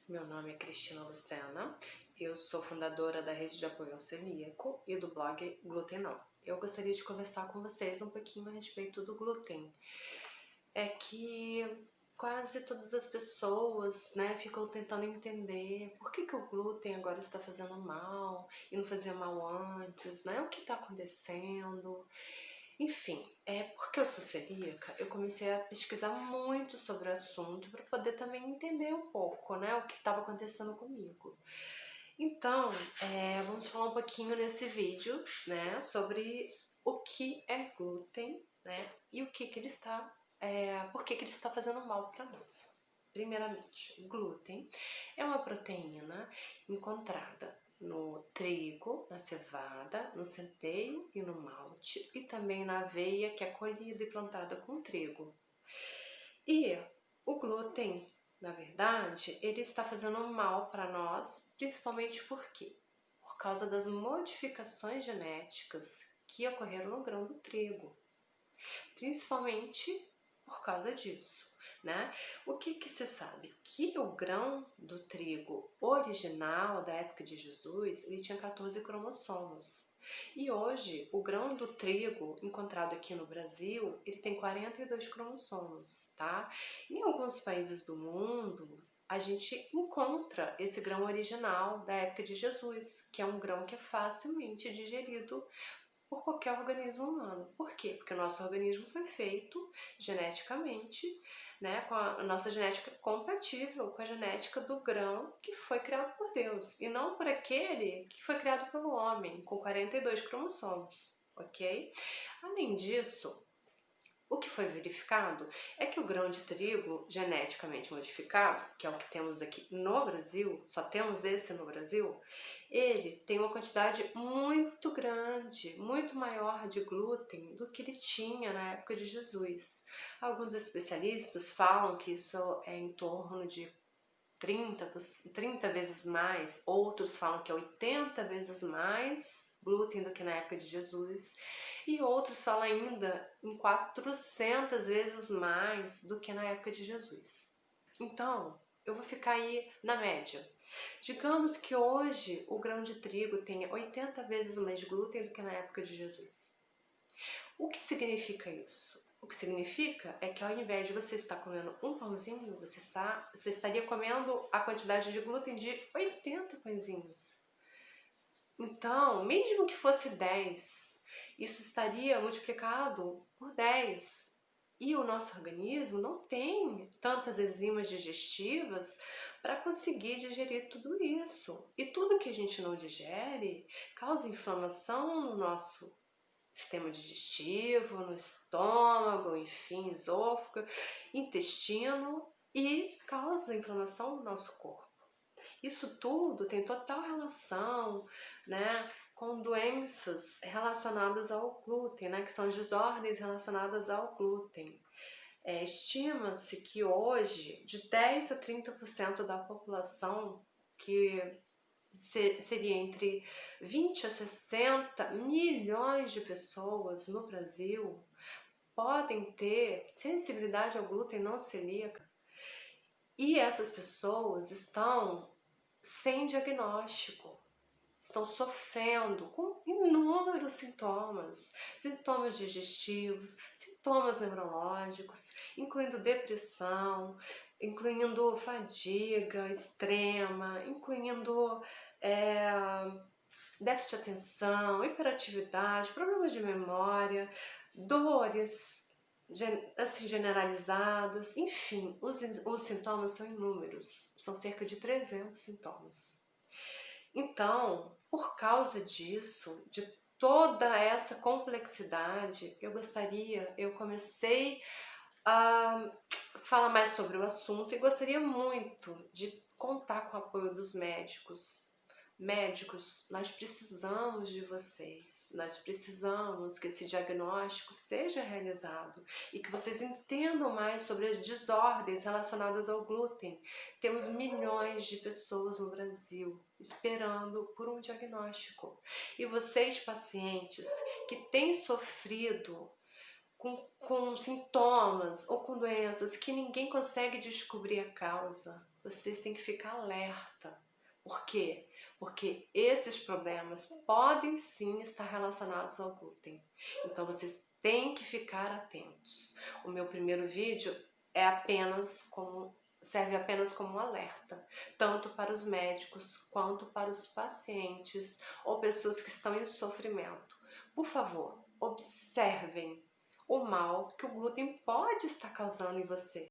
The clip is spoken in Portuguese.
Meu nome é Cristina Lucena, eu sou fundadora da Rede de Apoio ao Celíaco e do blog Glúten Não. Eu gostaria de conversar com vocês um pouquinho a respeito do glúten. É que quase todas as pessoas, ficam tentando entender por que o glúten agora está fazendo mal e não fazia mal antes, o que está acontecendo. Enfim, porque eu sou celíaca, eu comecei a pesquisar muito sobre o assunto para poder também entender um pouco, o que estava acontecendo comigo. Então, vamos falar um pouquinho nesse vídeo, sobre o que é glúten, e o que ele está, por que ele está fazendo mal para nós. Primeiramente, o glúten é uma proteína encontrada no trigo, na cevada, no centeio e no malte, e também na aveia, que é colhida e plantada com trigo. E o glúten, na verdade, ele está fazendo mal para nós, principalmente por quê? Por causa das modificações genéticas que ocorreram no grão do trigo, principalmente por causa disso. O que se sabe? Que o grão do trigo original da época de Jesus, ele tinha 14 cromossomos. E hoje, o grão do trigo encontrado aqui no Brasil, ele tem 42 cromossomos, tá? Em alguns países do mundo, a gente encontra esse grão original da época de Jesus, que é um grão que é facilmente digerido por qualquer organismo humano. Por quê? Porque o nosso organismo foi feito geneticamente, com a nossa genética compatível com a genética do grão que foi criado por Deus, e não por aquele que foi criado pelo homem, com 42 cromossomos, ok? Além disso, o que foi verificado é que o grão de trigo geneticamente modificado, que é o que temos aqui no Brasil, só temos esse no Brasil, ele tem uma quantidade muito grande, muito maior de glúten do que ele tinha na época de Jesus. Alguns especialistas falam que isso é em torno de 30 vezes mais, outros falam que é 80 vezes mais glúten do que na época de Jesus, e outros falam ainda em 400 vezes mais do que na época de Jesus. Então, eu vou ficar aí na média. Digamos que hoje o grão de trigo tenha 80 vezes mais glúten do que na época de Jesus. O que significa isso? O que significa é que ao invés de você estar comendo um pãozinho, você estaria comendo a quantidade de glúten de 80 pãezinhos. Então, mesmo que fosse 10, isso estaria multiplicado por 10. E o nosso organismo não tem tantas enzimas digestivas para conseguir digerir tudo isso. E tudo que a gente não digere causa inflamação no nosso sistema digestivo, no estômago, enfim, esôfago, intestino, e causa inflamação no nosso corpo. Isso tudo tem total relação, com doenças relacionadas ao glúten, que são as desordens relacionadas ao glúten. Estima-se que hoje, de 10 a 30% da população, que seria entre 20 a 60 milhões de pessoas no Brasil, podem ter sensibilidade ao glúten não celíaca. E essas pessoas estão sem diagnóstico, estão sofrendo com inúmeros sintomas digestivos, sintomas neurológicos, incluindo depressão, incluindo fadiga extrema, incluindo déficit de atenção, hiperatividade, problemas de memória, dores assim generalizadas, enfim, os sintomas são inúmeros, são cerca de 300 sintomas. Então, por causa disso, de toda essa complexidade, eu comecei a falar mais sobre o assunto e gostaria muito de contar com o apoio dos médicos. Médicos, nós precisamos de vocês, nós precisamos que esse diagnóstico seja realizado e que vocês entendam mais sobre as desordens relacionadas ao glúten. Temos milhões de pessoas no Brasil esperando por um diagnóstico. E vocês, pacientes que têm sofrido com sintomas ou com doenças que ninguém consegue descobrir a causa, vocês têm que ficar alerta. Por quê? Porque esses problemas podem sim estar relacionados ao glúten. Então vocês têm que ficar atentos. O meu primeiro vídeo serve apenas como um alerta, tanto para os médicos quanto para os pacientes ou pessoas que estão em sofrimento. Por favor, observem o mal que o glúten pode estar causando em você.